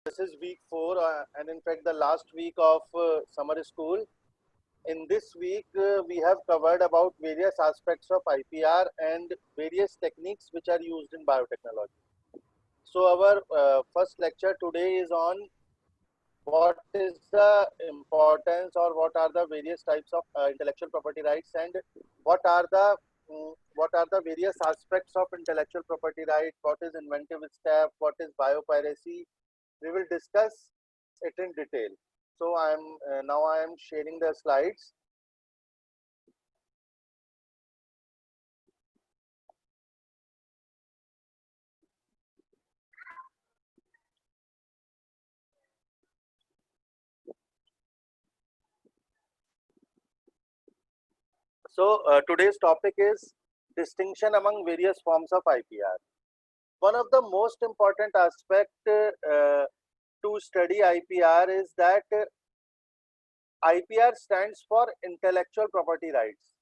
This is week 4, and in fact, the last week of summer school. In this week, we have covered about various aspects of IPR and various techniques which are used in biotechnology. So, our first lecture today is on what is the importance or what are the various types of intellectual property rights, and what are the what are the various aspects of intellectual property right, what is inventive step, what is biopiracy. We will discuss it in detail. So I am sharing the slides. So today's topic is distinction among various forms of IPR. One of the most important aspect to study IPR is that IPR stands for intellectual property rights.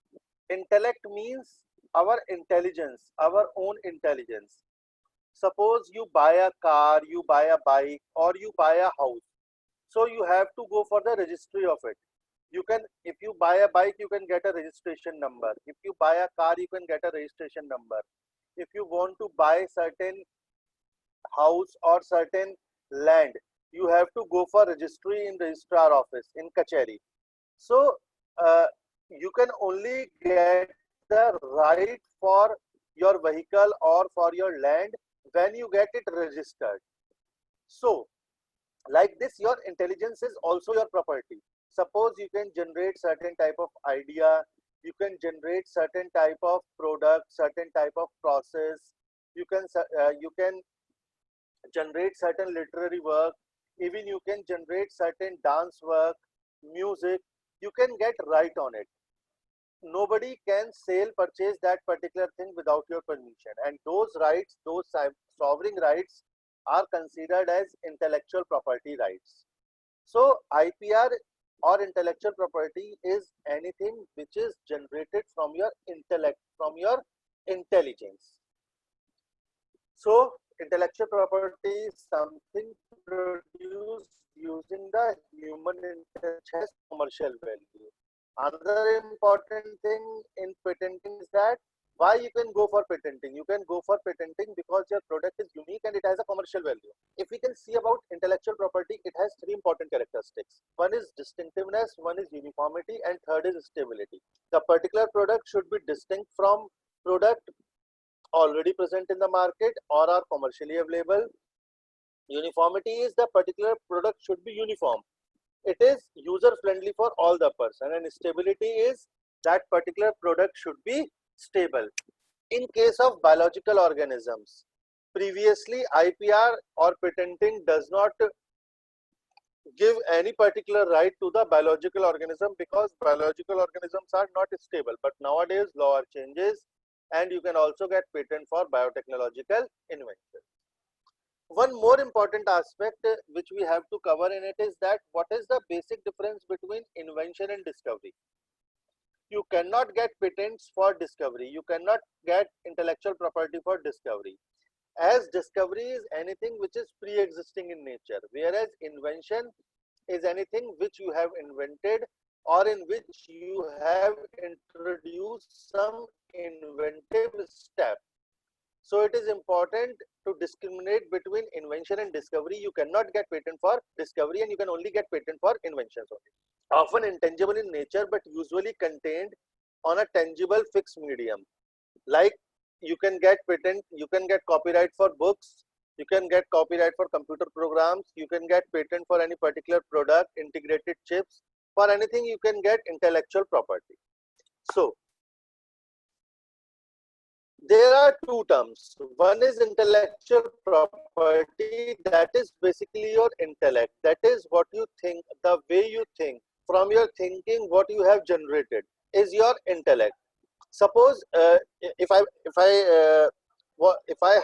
Intellect means our intelligence, our own intelligence. Suppose you buy a car, you buy a bike, or you buy a house. So you have to go for the registry of it. You can, if you buy a bike, you can get a registration number. If you buy a car, you can get a registration number. If you want to buy certain house or certain land, you have to go for registry in registrar office in Kacheri. So you can only get the right for your vehicle or for your land when you get it registered. So like this, your intelligence is also your property. Suppose you can generate certain type of idea, you can generate certain type of product, certain type of process, you can generate certain literary work, even you can generate certain dance work, music. You can get right on it. Nobody can sell purchase that particular thing without your permission, and those rights, those sovereign rights, are considered as intellectual property rights. So IPR or intellectual property is anything which is generated from your intellect, from your intelligence. So intellectual property is something produced using the human intelligence, has commercial value. Another important thing in patenting is that why you can go for patenting. You can go for patenting because your product is unique and it has a commercial value. If we can see about intellectual property, it has three important characteristics. One is distinctiveness, one is uniformity, and third is stability. The particular product should be distinct from product already present in the market or are commercially available. Uniformity is the particular product should be uniform. It is user friendly for all the person, and stability is that particular product should be stable. In case of biological organisms, previously IPR or patenting does not give any particular right to the biological organism because biological organisms are not stable. But nowadays law are changes, and you can also get patent for biotechnological invention. One more important aspect which we have to cover in it is that what is the basic difference between invention and discovery. You cannot get patents for discovery, you cannot get intellectual property for discovery, as discovery is anything which is pre-existing in nature, whereas invention is anything which you have invented or in which you have introduced some inventive step. So it is important to discriminate between invention and discovery. You cannot get patent for discovery and you can only get patent for inventions only. Often intangible in nature but usually contained on a tangible fixed medium. Like you can get patent, you can get copyright for books, you can get copyright for computer programs, you can get patent for any particular product, integrated chips, for anything you can get intellectual property. So there are two terms. One is intellectual property, that is basically your intellect, that is what you think, the way you think, from your thinking what you have generated is your intellect. Suppose if I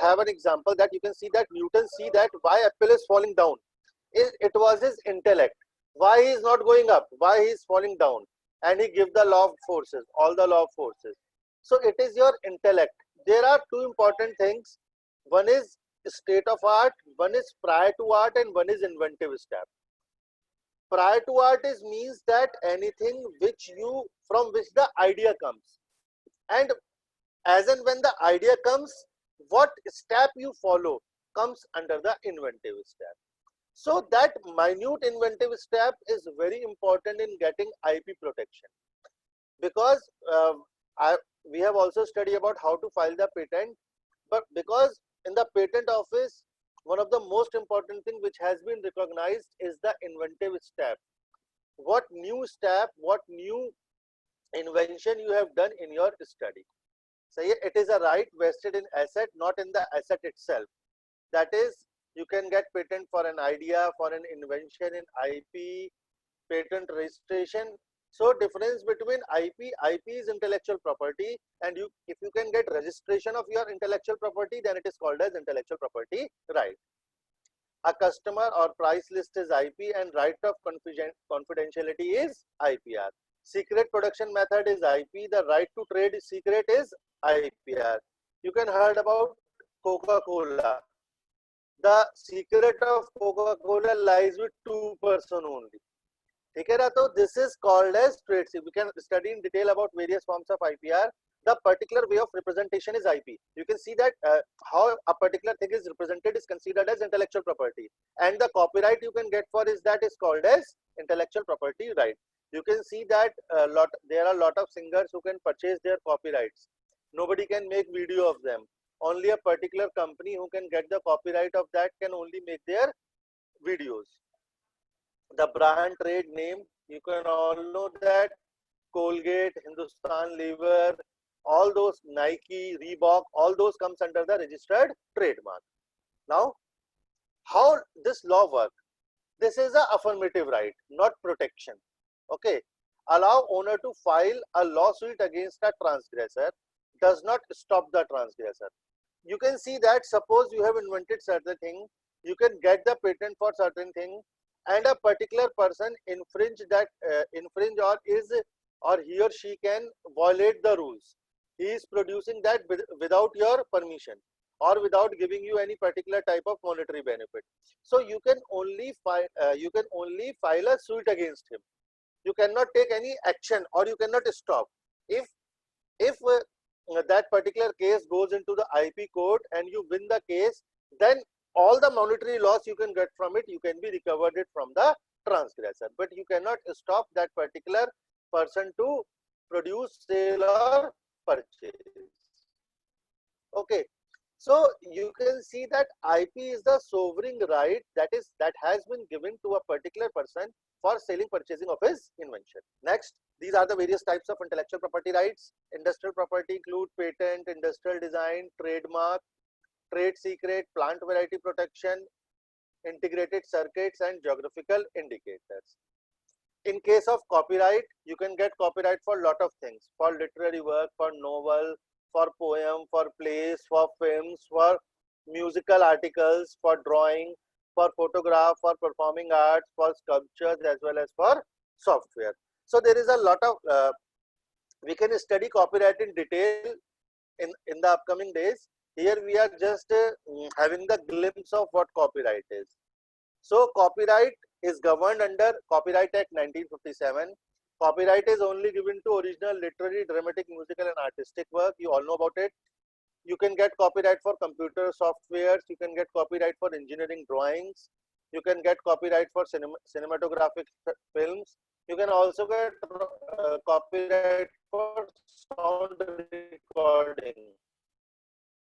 have an example that you can see that Newton see that why apple is falling down, it was his intellect, why he is not going up, why he is falling down, and he give the law of forces, all the law of forces. So it is your intellect. There are two important things. One is state of art, one is prior to art, and one is inventive step. Prior to art is means that anything which you, from which the idea comes, and as and when the idea comes, what step you follow comes under the inventive step. So that minute inventive step is very important in getting IP protection, because we have also studied about how to file the patent, but because in the patent office, one of the most important thing which has been recognized is the inventive step. What new step, what new invention you have done in your study. So it is a right vested in asset, not in the asset itself. That is, you can get patent for an idea, for an invention in IP, patent registration. So difference between IP is intellectual property, and if you can get registration of your intellectual property, then it is called as intellectual property right. A customer or price list is IP, and right of confidentiality is IPR. Secret production method is IP. The right to trade secret is IPR. You can heard about Coca-Cola. The secret of Coca-Cola lies with 2% only. Okay, so this is called as trade secret. We can study in detail about various forms of IPR. The particular way of representation is IP. You can see that how a particular thing is represented is considered as intellectual property, and the copyright you can get for is called as intellectual property right. You can see that there are a lot of singers who can purchase their copyrights. Nobody can make video of them. Only a particular company who can get the copyright of that can only make their videos. The brand trade name, you can all know that Colgate, Hindustan Lever, all those Nike, Reebok, all those comes under the registered trademark. Now, how this law work? This is a affirmative right, not protection. Okay, allow owner to file a lawsuit against a transgressor, does not stop the transgressor. You can see that suppose you have invented certain thing, you can get the patent for certain thing, and a particular person infringe or he or she can violate the rules. He is producing that without your permission or without giving you any particular type of monetary benefit. So you can only file a suit against him. You cannot take any action, or you cannot stop. If that particular case goes into the IP court and you win the case, then all the monetary loss you can get from it, you can be recovered it from the transgressor, but you cannot stop that particular person to produce, sale or purchase. Okay, so you can see that IP is the sovereign right that has been given to a particular person for selling, purchasing of his invention. Next, these are the various types of intellectual property rights. Industrial property include patent, industrial design, trademark, trade secret, plant variety protection, integrated circuits, and geographical indicators. In case of copyright, you can get copyright for a lot of things, for literary work, for novel, for poem, for plays, for films, for musical articles, for drawing, for photograph, for performing arts, for sculptures, as well as for software. So there is a lot of, we can study copyright in detail in the upcoming days. Here we are just having the glimpse of what copyright is. So copyright is governed under Copyright Act 1957. Copyright is only given to original literary, dramatic, musical and artistic work. You all know about it. You can get copyright for computer softwares. You can get copyright for engineering drawings. You can get copyright for cinematographic films. You can also get copyright for sound recording.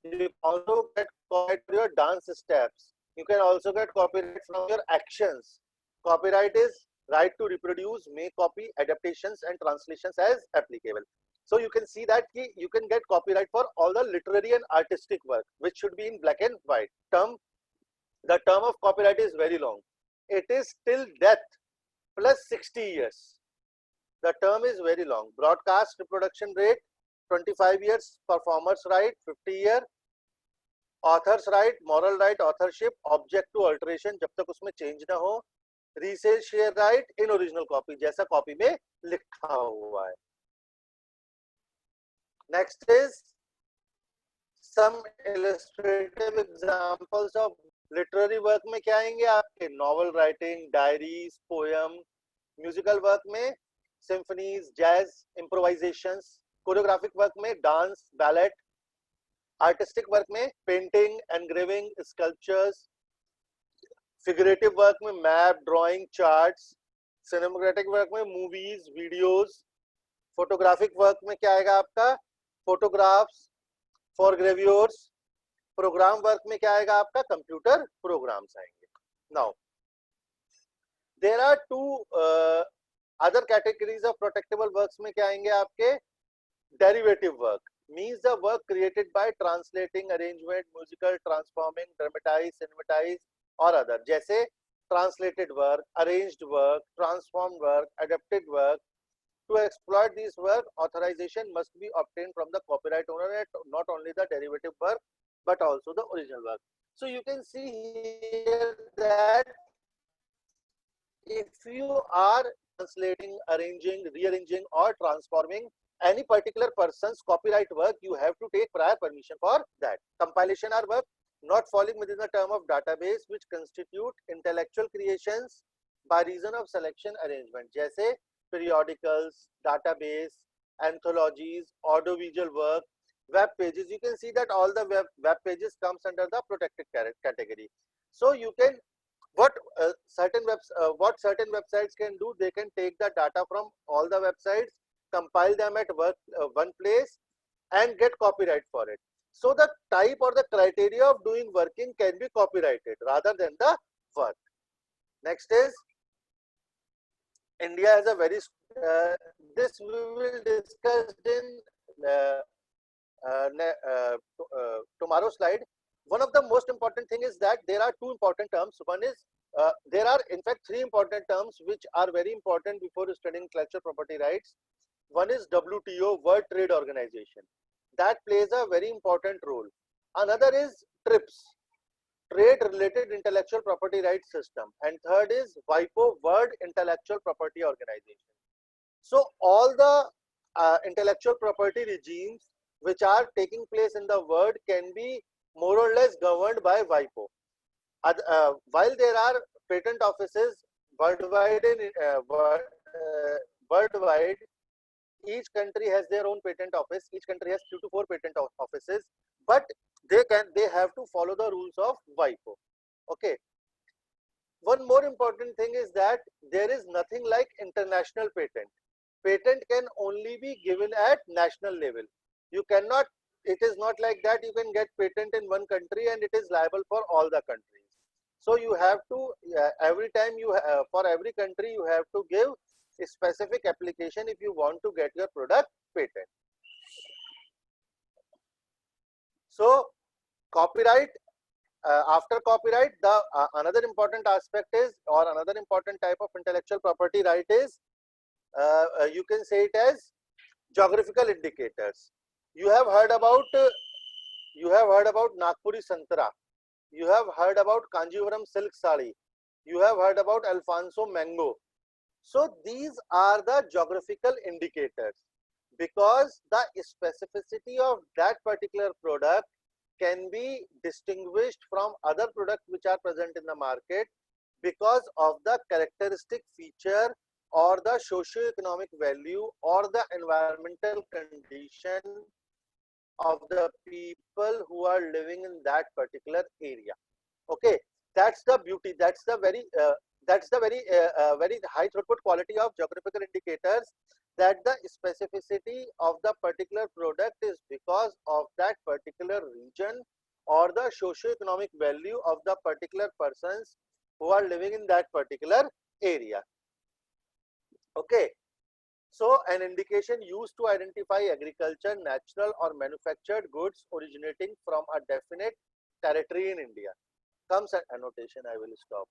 You can also get copyright for your dance steps. You can also get copyright from your actions. Copyright is right to reproduce, make copy, adaptations and translations as applicable. So you can see that you can get copyright for all the literary and artistic work, which should be in black and white. The term of copyright is very long. It is till death plus 60 years. The term is very long. Broadcast reproduction rate 25 years, performers right 50 year, authors right, moral right, authorship, object to alteration जब तक उसमें change ना हो, resale share right in original copy जैसा copy में लिखा हुआ है. Next is some illustrative examples of literary work में क्या आएंगे आपके, novel writing, diaries, poem, musical work में symphonies, jazz, improvisations, choreographic work में dance, ballet, artistic work में painting, engraving, sculptures, figurative work में map, drawing, charts, cinematographic work में movies, videos, photographic work में क्या आएगा आपका, photographs, for gravures, program work में क्या आएगा आपका, computer programs आएंगे. Now there are two other categories of protectable works में क्या आएंगे आपके, derivative work means the work created by translating, arrangement, musical, transforming, dramatize, cinematize or other, जैसे translated work, arranged work, transformed work, adapted work. To exploit this work, authorization must be obtained from the copyright owner, not only the derivative work but also the original work. So you can see here that if you are translating, arranging, rearranging or transforming any particular person's copyright work, you have to take prior permission for that. Compilation are work not falling within the term of database which constitute intellectual creations by reason of selection arrangement, जैसे periodicals, database, anthologies, audiovisual work, web pages. You can see that all the web pages comes under the protected category. So you can, what certain websites can do, they can take the data from all the websites, compile them at one place and get copyright for it. So the type or the criteria of doing working can be copyrighted rather than the work. Next is India has a very this we will discuss in tomorrow's slide. One of the most important thing is that there are two important terms. One is there are in fact three important terms which are very important before studying intellectual property rights. One is WTO, World Trade Organization, that plays a very important role. Another is TRIPS, Trade Related Intellectual Property Rights System, and third is WIPO, World Intellectual Property Organization. So all the intellectual property regimes which are taking place in the world can be more or less governed by WIPO. While there are patent offices worldwide, worldwide, each country has their own patent office. Each country has 2 to 4 patent offices, but they have to follow the rules of WIPO. Okay. One more important thing is that there is nothing like international patent. Patent can only be given at national level. You cannot, it is not like that you can get patent in one country and it is liable for all the countries. So you have to, every time you, for every country you have to give a specific application if you want to get your product patent. So copyright, after copyright, the another important aspect is, or another important type of intellectual property right is, you can say it as geographical indicators. You have heard about Nagpuri Santara. You have heard about Kanjivaram silk sari. You have heard about Alfonso mango. So these are the geographical indicators, because the specificity of that particular product can be distinguished from other products which are present in the market because of the characteristic feature or the socio-economic value or the environmental condition of the people who are living in that particular area. Okay, that's the beauty, that's the very very high throughput quality of geographical indicators, that the specificity of the particular product is because of that particular region or the socio-economic value of the particular persons who are living in that particular area. Okay, so an indication used to identify agriculture, natural or manufactured goods originating from a definite territory in India. Comes an annotation. I will stop.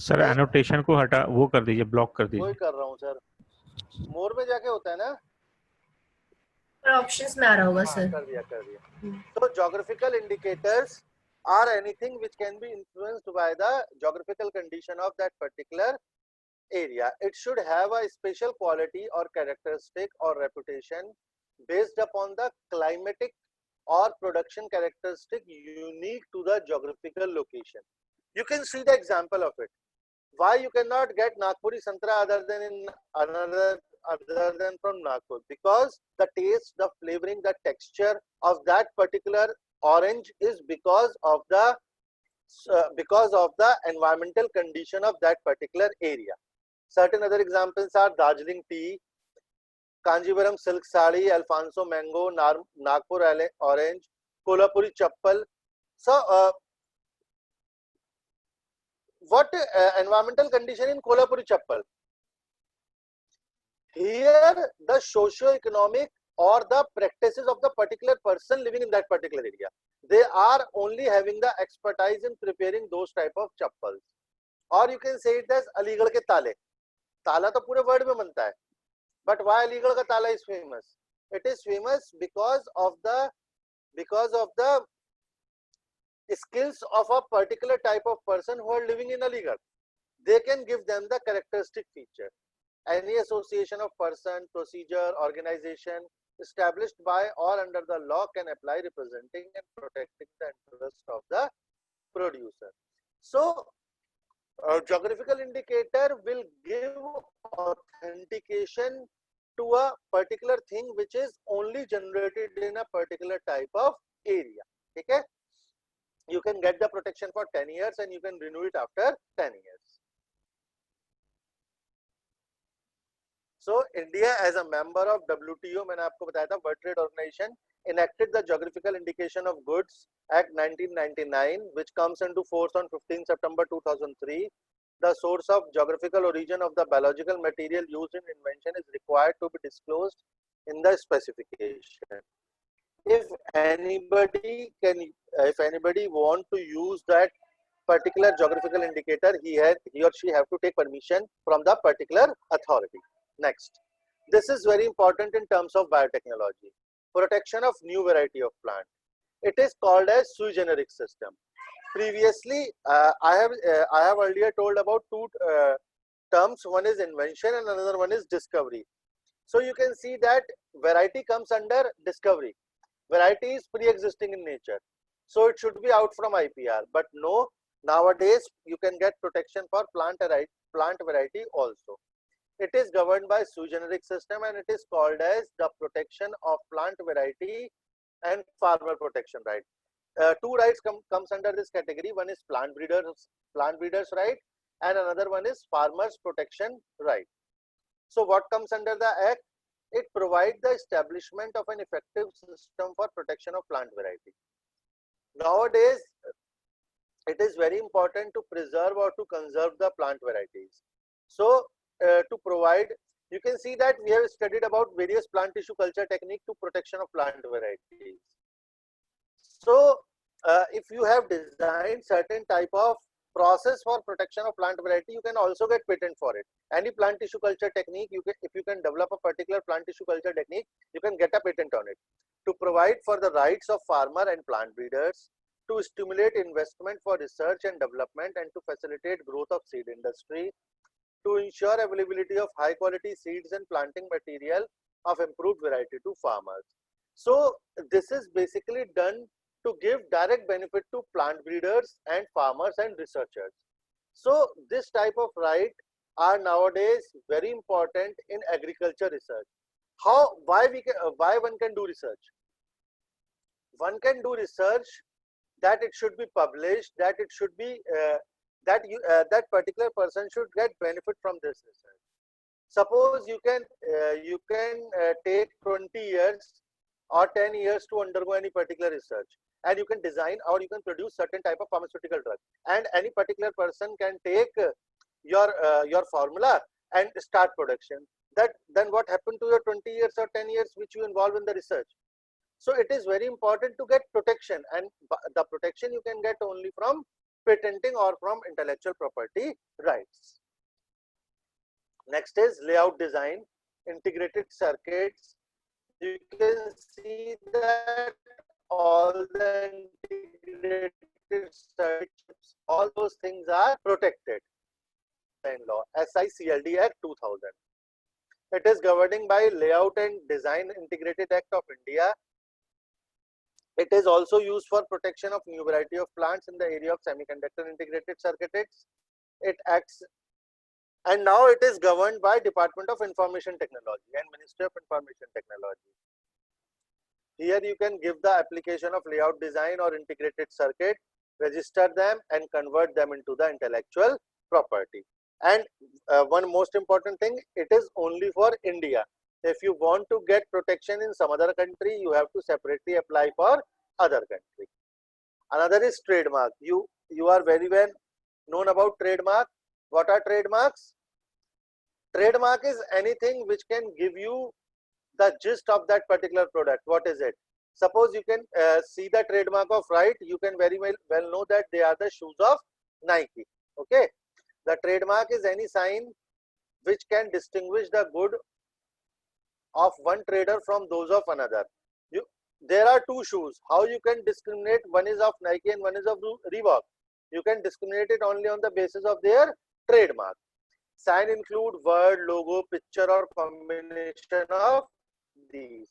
Sir annotation को हटा, वो कर दीजिए, block कर वही दीजिए। कर रहा हूँ सर, मोर में जाके होता है ना। पर ऑप्शंस में आ रहा होगा हाँ सर। कर दिया। तो geographical indicators are anything which can be influenced by the geographical condition of that particular area. It should have a special quality or characteristic or reputation based upon the climatic or production characteristic unique to the geographical location. You can see the example of it. Why you cannot get Nagpuri Santra other than in other than from Nagpur? Because the taste, the flavoring, the texture of that particular orange is because of the environmental condition of that particular area. Certain other examples are Darjeeling tea, Kanjivaram silk sari, Alfonso mango, Nagpur orange, Kolhapuri chappal. So, what environmental condition in Kolhapuri chappal? Here, the socio-economic or the practices of the particular person living in that particular area, they are only having the expertise in preparing those type of chappals. Or you can say it as Aligarh ke tale. Tala to pure world mein banta hai. But why Aligarh ka tala is famous? It is famous because of the skills of a particular type of person who are living in Aligarh. They can give them the characteristic feature. Any association of person, procedure, organization established by or under the law can apply representing and protecting the interest of the producer. So, geographical indicator will give authentication to a particular thing which is only generated in a particular type of area. Okay? You can get the protection for 10 years and you can renew it after 10 years. So India as a member of WTO, मैंने आपको बताया था, World Trade Organization enacted the Geographical Indication of Goods Act 1999, which comes into force on 15 September 2003. The source of geographical origin of the biological material used in invention is required to be disclosed in the specification. If anybody want to use that particular geographical indicator, he or she have to take permission from the particular authority. Next, this is very important in terms of biotechnology. Protection of new variety of plant. It is called as sui generis system. Previously, I have earlier told about two terms. One is invention and another one is discovery. So you can see that variety comes under discovery. Variety is pre-existing in nature, so it should be out from IPR. But no, nowadays you can get protection for plant variety also. It is governed by sui generis system and it is called as the protection of plant variety and farmer protection right. Two rights comes under this category. One is plant breeders right, and another one is farmers protection right. So what comes under the act? It provides the establishment of an effective system for protection of plant variety. Nowadays, it is very important to preserve or to conserve the plant varieties. So to provide, you can see that we have studied about various plant tissue culture technique to protection of plant varieties. So if you have designed certain type of process for protection of plant variety, you can also get patent for it. Any plant tissue culture technique, if you can develop a particular plant tissue culture technique, you can get a patent on it. To provide for the rights of farmer and plant breeders, to stimulate investment for research and development, and to facilitate growth of seed industry, to ensure availability of high quality seeds and planting material of improved variety to farmers. So this is basically done to give direct benefit to plant breeders and farmers and researchers. So this type of right are nowadays very important in agriculture research. Why one can do research? One can do research that it should be published, that it should be that particular person should get benefit from this research. Suppose you can take 20 years or 10 years to undergo any particular research, and you can design or you can produce certain type of pharmaceutical drug, and any particular person can take your formula and start production. Then what happened to your 20 years or 10 years which you involve in the research? So it is very important to get protection, and the protection you can get only from patenting or from intellectual property rights. Next is layout design, integrated circuits. You can see that all the integrated circuits, all those things are protected. Law, SICLD Act 2000. It is governing by Layout and Design Integrated Act of India. It is also used for protection of new variety of plants in the area of semiconductor integrated circuits. It acts, and now it is governed by Department of Information Technology and Ministry of Information Technology. Here you can give the application of layout design or integrated circuit, register them and convert them into the intellectual property. And one most important thing, it is only for India. If you want to get protection in some other country, you have to separately apply for other country. Another is trademark. You are very well known about trademark. What are trademarks? Trademark is anything which can give you the gist of that particular product. What is it? Suppose you can see the trademark of Wright. You can very well know that they are the shoes of Nike. Okay. The trademark is any sign which can distinguish the good of one trader from those of another. There are two shoes. How you can discriminate? One is of Nike and one is of Reebok. You can discriminate it only on the basis of their trademark. Sign include word, logo, picture or combination of these.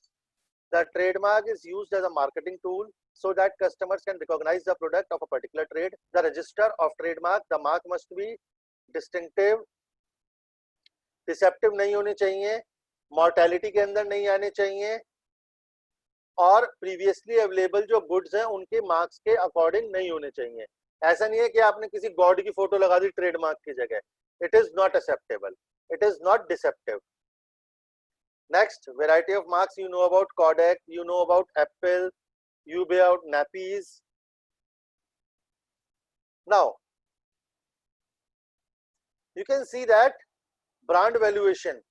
The trademark is used as a marketing tool so that customers can recognize the product of a particular trade. The register of trademark, the mark must be distinctive, deceptive नहीं होने चाहिए, mortality के अंदर नहीं आने चाहिए और previously available जो goods हैं उनके marks के according नहीं होने चाहिए. ऐसा नहीं है कि आपने किसी god की फोटो लगा दी trademark की जगह. It is not acceptable. It is not deceptive. Next, variety of marks. You know about Kodak, you know about Apple, you know about nappies. Now, you can see that brand valuation.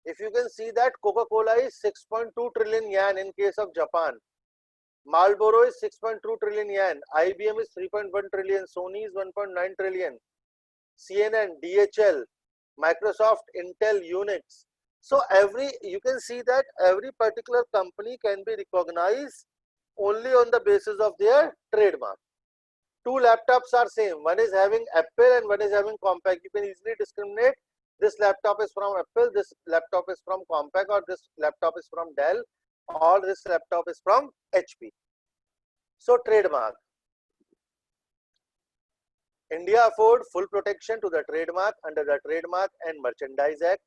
If you can see that Coca-Cola is 6.2 trillion yen in case of Japan. Marlboro is 6.2 trillion yen. IBM is 3.1 trillion. Sony is 1.9 trillion. CNN, DHL, Microsoft, Intel, Unix. So you can see that every particular company can be recognized only on the basis of their trademark. Two laptops are same. One is having Apple and one is having Compaq. You can easily discriminate. This laptop is from Apple, this laptop is from Compaq, or this laptop is from Dell, or this laptop is from HP. So trademark. India afford full protection to the trademark under the Trademark and Merchandise Act.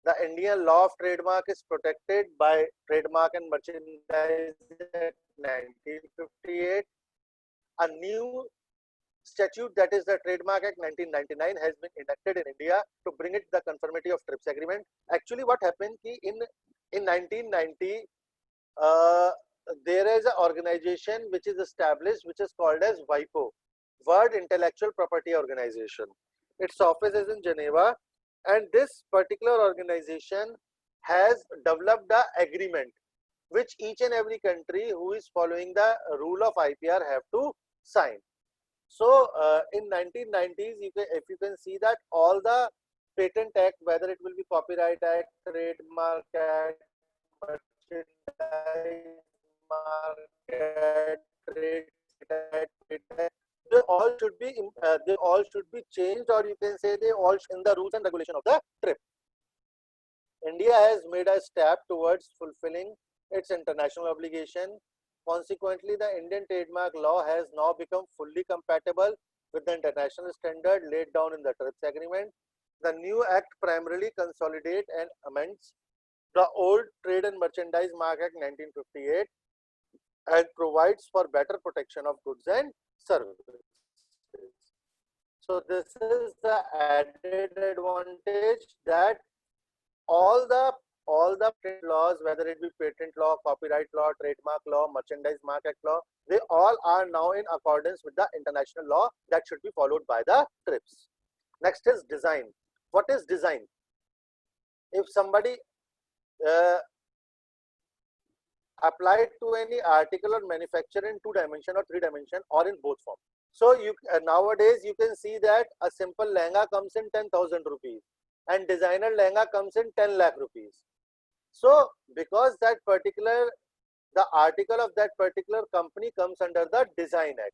The Indian law of trademark is protected by Trademark and Merchandise Act 1958. A new statute, that is the Trademark Act 1999, has been enacted in India to bring it the conformity of TRIPS agreement. Actually, what happened in 1990, there is an organization which is established, which is called as WIPO, World Intellectual Property Organization. Its office is in Geneva, and this particular organization has developed the agreement which each and every country who is following the rule of IPR have to sign. So in 1990s, if you can see that all the patent act, whether it will be Copyright Act, Trademark Act, Merchandise Market, Trade Act, they all should be changed, or you can say they all in the rules and regulation of the TRIPS. India has made a step towards fulfilling its international obligation. Consequently, the Indian trademark law has now become fully compatible with the international standard laid down in the TRIPS agreement. The new act primarily consolidates and amends the old Trade and Merchandise Mark Act 1958 and provides for better protection of goods and services. So this is the added advantage that all the patent laws, whether it be patent law, copyright law, trademark law, merchandise mark act law, they all are now in accordance with the international law that should be followed by the TRIPS. Next is design. What is design? If somebody applied to any article or manufacture in 2 dimension or 3 dimension or in both form, So nowadays you can see that a simple lehenga comes in 10,000 rupees and designer lehenga comes in 10 lakh rupees. So because that particular, the article of that particular company comes under the Design Act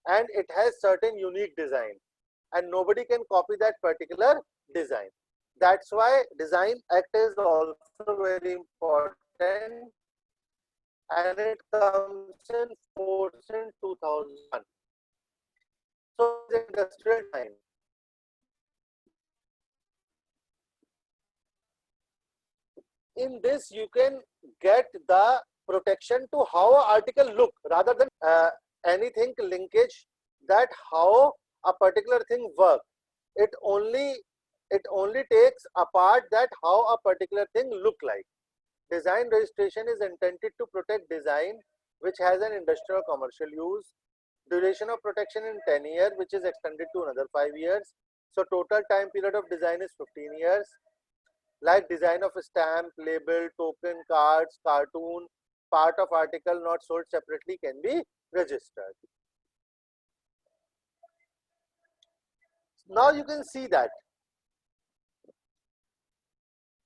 and it has certain unique design and nobody can copy that particular design. That's why Design Act is also very important and it comes in force in 2001. So the industrial design. In this you can get the protection to how an article look rather than anything linkage that how a particular thing work. It only takes apart that how a particular thing look like. Design registration is intended to protect design which has an industrial commercial use. Duration of protection in 10 years, which is extended to another 5 years. So total time period of design is 15 years. Like design of a stamp, label, token, cards, cartoon, part of article not sold separately can be registered. Now you can see that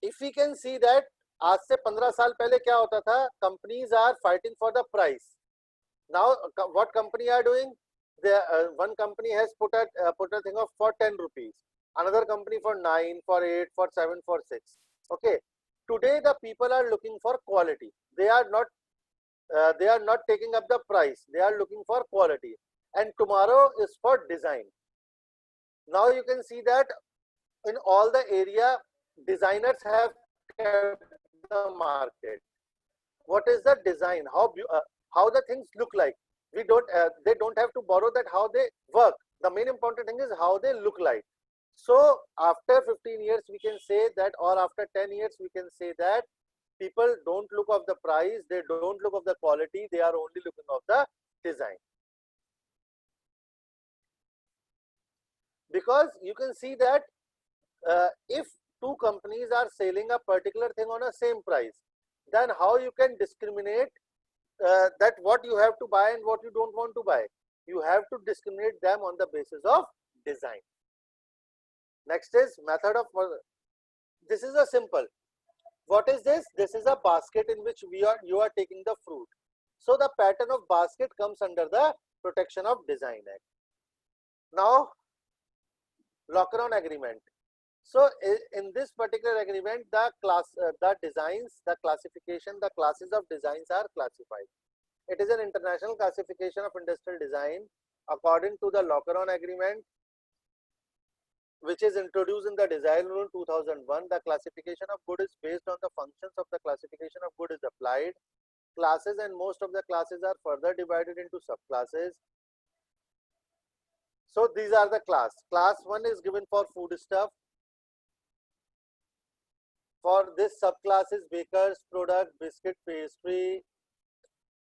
if we can see that आज से 15 साल पहले क्या होता था, companies are fighting for the price. Now what company are doing? One company has put a thing of for 10 rupees, another company for 9, for 8, for 7, for 6. Okay, today the people are looking for quality. They are not taking up the price, they are looking for quality, and tomorrow is for design. Now you can see that in all the area designers have kept the market. What is the design, how the things look like? They don't have to borrow that how they work. The main important thing is how they look like. So after 15 years we can say that, or after 10 years we can say that people don't look of the price, they don't look of the quality, they are only looking of the design. Because you can see that if two companies are selling a particular thing on a same price, then how you can discriminate that what you have to buy and what you don't want to buy? You have to discriminate them on the basis of design. Next is method of, this is a simple. What is this? This is a basket in which you are taking the fruit. So the pattern of basket comes under the Protection of Design Act. Now locker-on agreement. So in this particular agreement, the designs, the classification, the classes of designs are classified. It is an international classification of industrial design according to the locker-on agreement, which is introduced in the Design Rule 2001. The classification of good is based on the functions of the classification of good is applied. Classes, and most of the classes are further divided into subclasses. So these are the class. Class 1 is given for food stuff. For this subclass is bakers product, biscuit, pastry,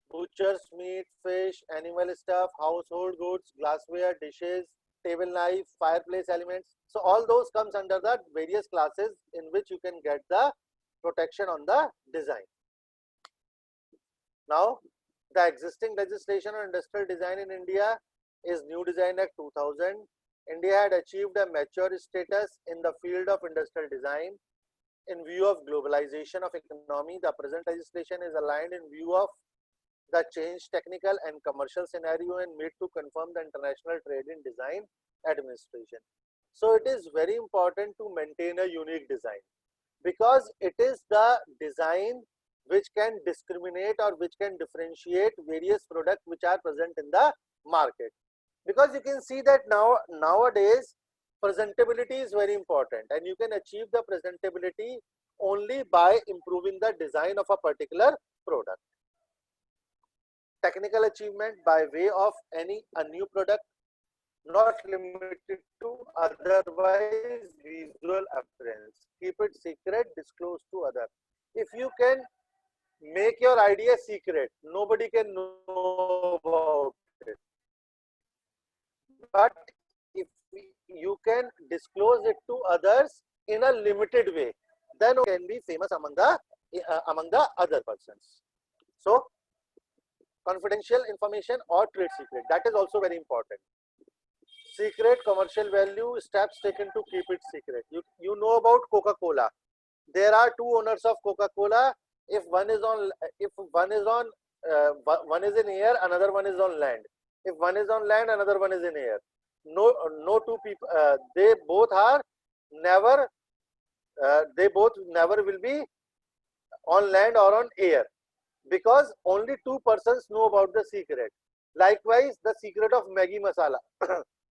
butcher's meat, fish, animal stuff, household goods, glassware, dishes, table knife, fireplace elements. So all those comes under the various classes in which you can get the protection on the design. Now the existing legislation on industrial design in India is New Design Act 2000. India had achieved a mature status in the field of industrial design. In view of globalization of economy, the present legislation is aligned in view of the changed technical and commercial scenario and made to confirm the International Trade in Design Administration. So it is very important to maintain a unique design, because it is the design which can discriminate or which can differentiate various products which are present in the market. Because you can see that nowadays presentability is very important, and you can achieve the presentability only by improving the design of a particular product. Technical achievement by way of a new product, not limited to otherwise visual appearance. Keep it secret, disclose to other. If you can make your idea secret, nobody can know about it. But if you can disclose it to others in a limited way, then it can be famous among the other persons. So confidential information or trade secret, that is also very important. secret, commercial value, steps taken to keep it secret. You know about Coca-Cola. There are two owners of Coca-Cola. If one is one is in air, another one is on land. If one is on land, another one is in air. No two people. They both never will be on land or on air, because only two persons know about the secret. Likewise, the secret of Maggi masala,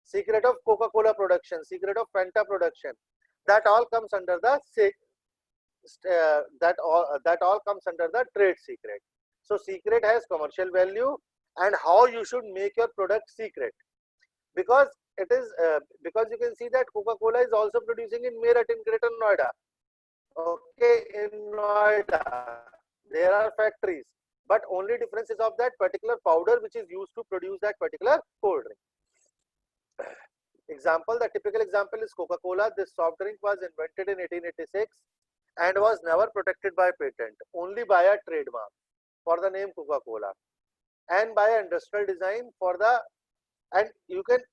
secret of Coca-Cola production, secret of Fanta production, that all comes under the that all comes under the trade secret. So secret has commercial value, and how you should make your product secret, because it is because you can see that Coca-Cola is also producing in Meerut, in Greater Noida. Okay, in Noida there are factories, but only difference is of that particular powder which is used to produce that particular cold drink. Example, the typical example is Coca-Cola. This soft drink was invented in 1886 and was never protected by patent, only by a trademark for the name Coca-Cola, and by industrial design for the, and you can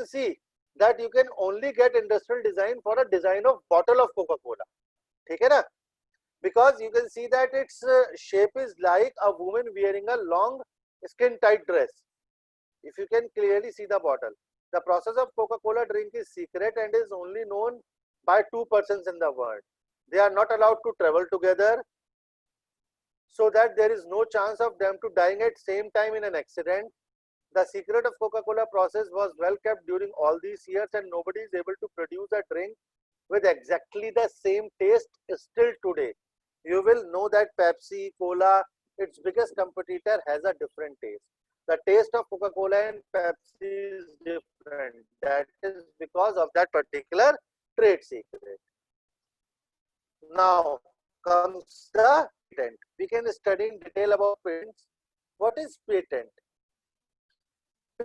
see that you can only get industrial design for a design of bottle of Coca-Cola. ठीक है ना? Because you can see that its shape is like a woman wearing a long skin tight dress. If you can clearly see the bottle. The process of Coca-Cola drink is secret and is only known by two persons in the world. They are not allowed to travel together, so that there is no chance of them to dying at same time in an accident. The secret of Coca-Cola process was well kept during all these years, and nobody is able to produce a drink with exactly the same taste still today. You will know that Pepsi, Cola, its biggest competitor, has a different taste. The taste of Coca-Cola and Pepsi is different. That is because of that particular trade secret. Now comes the patent. We can study in detail about patents. What is patent?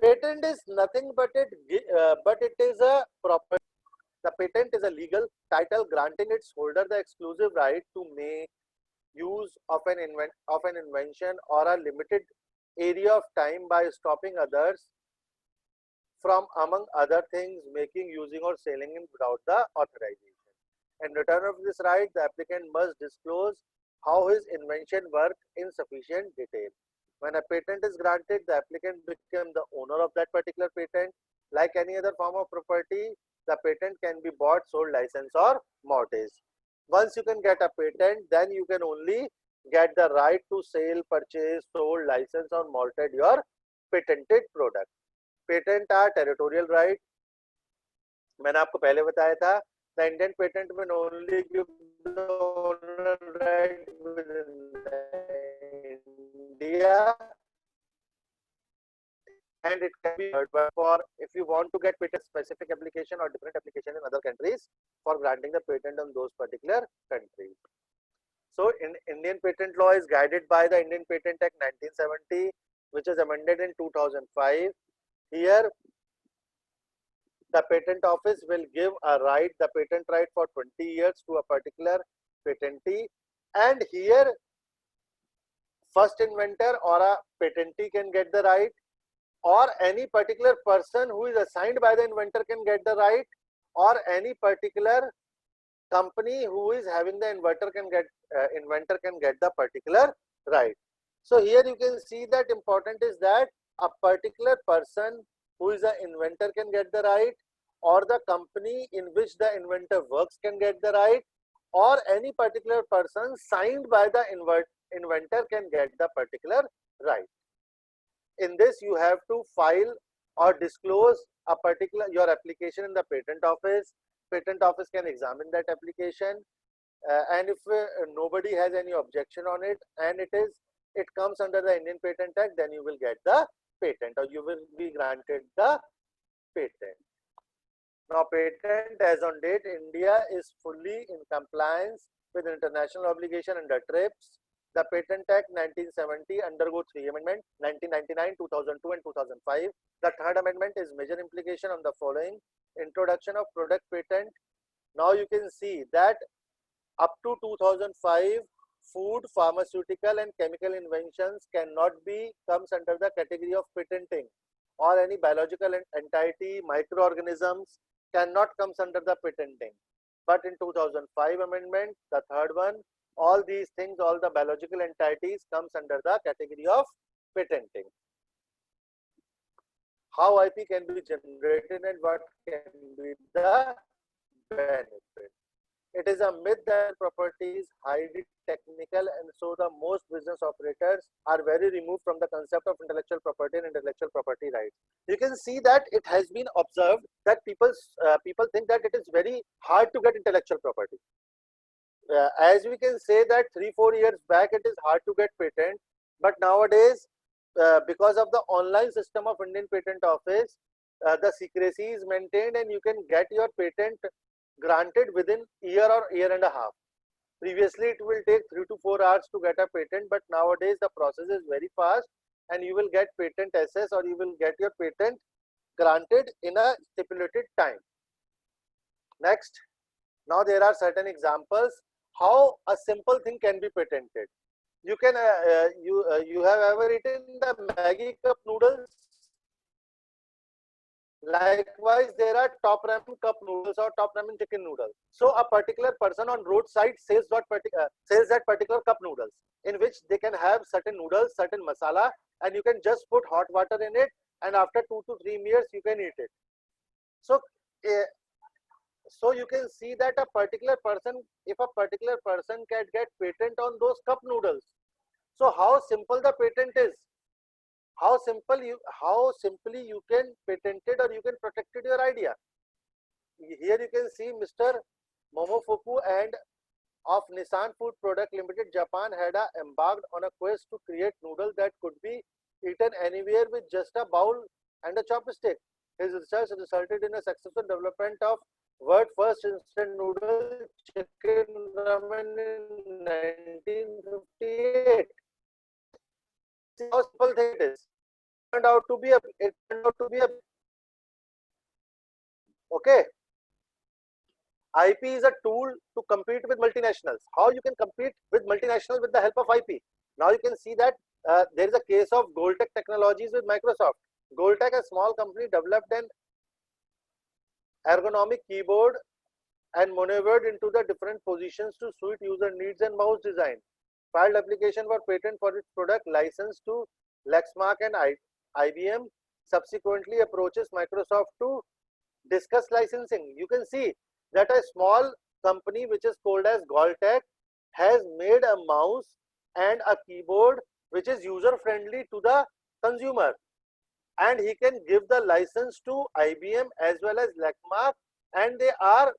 Patent is nothing but it is a property. The patent is a legal title granting its holder the exclusive right to make use of an invention or a limited area of time by stopping others from, among other things, making, using or selling it without the authorization. In return of this right, the applicant must disclose how his invention works in sufficient detail. When a patent is granted, the applicant becomes the owner of that particular patent. Like any other form of property, the patent can be bought, sold, licensed or mortgaged. Once you can get a patent, then you can only get the right to sell, purchase, sold, license or mortgage your patented product. Patent are territorial right. मैंने आपको पहले बताया था, the Indian patent will only give the owner right within India, and it can be heard for if you want to get patent specific application or different application in other countries for granting the patent on those particular countries. So in Indian patent law is guided by the Indian Patent Act 1970, which is amended in 2005. Here the patent office will give a right, the patent right for 20 years to a particular patentee, and here first inventor or a patentee can get the right, or any particular person who is assigned by the inventor can get the right, or any particular company who is having the inventor can get the particular right. So here you can see that important is that a particular person who is an inventor can get the right, or the company in which the inventor works can get the right, or any particular person signed by the inventor can get the particular right. In this you have to file or disclose a particular your application in the patent office. Patent office can examine that application, and if nobody has any objection on it and it comes under the Indian Patent Act, then you will get the patent, or you will be granted the patent. Now patent as on date, India is fully in compliance with international obligation under TRIPS. The Patent Act 1970 undergo 3 amendments, 1999, 2002 and 2005. The third amendment is major implication on the following: introduction of product patent. Now you can see that up to 2005, food, pharmaceutical and chemical inventions cannot be comes under the category of patenting. or any biological entity, microorganisms cannot comes under the patenting. But in 2005 amendment, the third one, all these things, all the biological entities comes under the category of patenting. How IP can be generated and what can be the benefit. It is a myth that property is highly technical, and so the most business operators are very removed from the concept of intellectual property and intellectual property rights. You can see that it has been observed that people think that it is very hard to get intellectual property. As we can say that 3-4 years back it is hard to get patent, but nowadays because of the online system of Indian Patent Office, the secrecy is maintained and you can get your patent granted within year or year and a half. Previously it will take 3 to 4 hours to get a patent, but nowadays the process is very fast and you will get patent access or you will get your patent granted in a stipulated time. Next, now there are certain examples how a simple thing can be patented. You can you have ever eaten the Maggi cup noodles? Likewise, there are top ramen cup noodles or top ramen chicken noodles. So a particular person on roadside sells that particular cup noodles, in which they can have certain noodles, certain masala, and you can just put hot water in it, and after 2 to 3 years you can eat it. So so you can see that a particular person, if a particular person can get patent on those cup noodles, so how simple the patent is, how simply you can patent it or you can protect it your idea. Here you can see Mr. Momofuku and of Nissan Food Product Limited, Japan, had embarked on a quest to create noodles that could be eaten anywhere with just a bowl and a chopstick. His research resulted in a successful development of world first instant noodle chicken ramen in 1958. See how simple thing it is. It turned out to be a okay. IP is a tool to compete with multinationals. How you can compete with multinationals with the help of IP? Now you can see that there is a case of Goldtech Technologies with Microsoft. Goldtech, a small company, developed an ergonomic keyboard and maneuvered into the different positions to suit user needs and mouse design. Filed application for patent for its product, licensed to Lexmark and IBM. Subsequently approaches Microsoft to discuss licensing. You can see that a small company which is called as Goldtech has made a mouse and a keyboard which is user friendly to the consumer, and he can give the license to IBM as well as Lexmark, and they are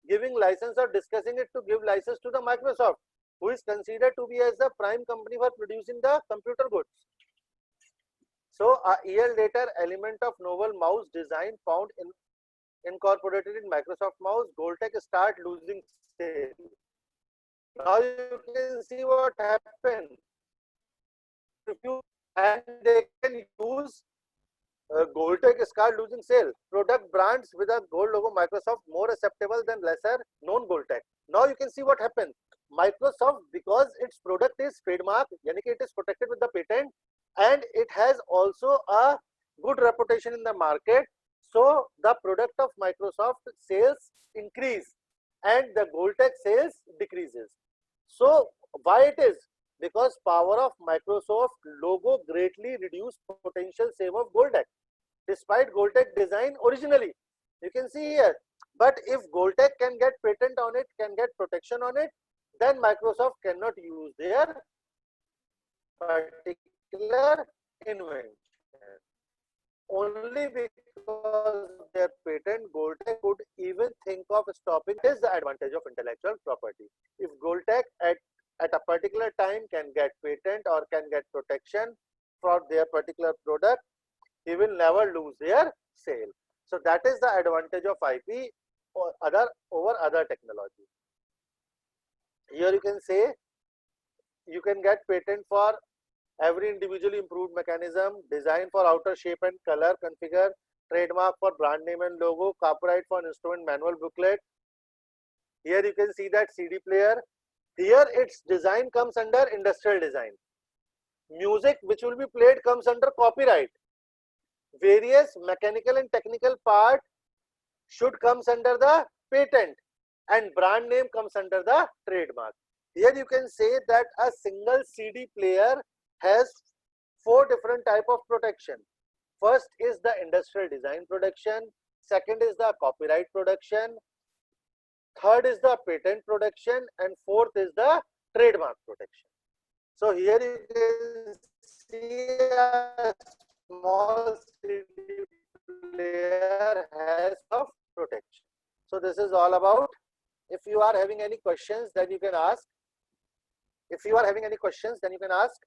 giving license or discussing it to give license to the Microsoft, who is considered to be as the prime company for producing the computer goods. So a year later, element of novel mouse design found incorporated in Microsoft mouse, Goldtech start losing sales. Now you can see what happened. And they can use Goldtech start losing sale. Product brands with a gold logo Microsoft more acceptable than lesser known Goldtech. Now you can see what happened. Microsoft, because its product is trademark, yani it is protected with the patent, and it has also a good reputation in the market. So the product of Microsoft sales increase and the Goldtech sales decreases. So why it is? Because power of Microsoft logo greatly reduced potential save of Goldtech, despite Goldtech design originally. You can see here. But if Goldtech can get patent on it, can get protection on it, then Microsoft cannot use their particular invention. Only because of their patent, Goldtech could even think of stopping. This is the advantage of intellectual property. If Goldtech at a particular time can get patent or can get protection for their particular product, he will never lose their sale. So that is the advantage of IP over other technology. Here you can say you can get patent for every individually improved mechanism, design for outer shape and color, configure, trademark for brand name and logo, copyright for instrument manual booklet. Here you can see that CD player. Here its design comes under industrial design. Music which will be played comes under copyright. various mechanical and technical part should comes under the patent and brand name comes under the trademark. Here you can say that a single CD player has 4 different type of protection. First is the industrial design protection, second is the copyright protection, third is the patent protection, and fourth is the trademark protection. So here you can see a small CD player has of protection. So this is all about. If you are having any questions, then you can ask. If you are having any questions, then you can ask.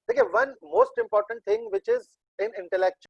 Okay, one most important thing which is in intellectual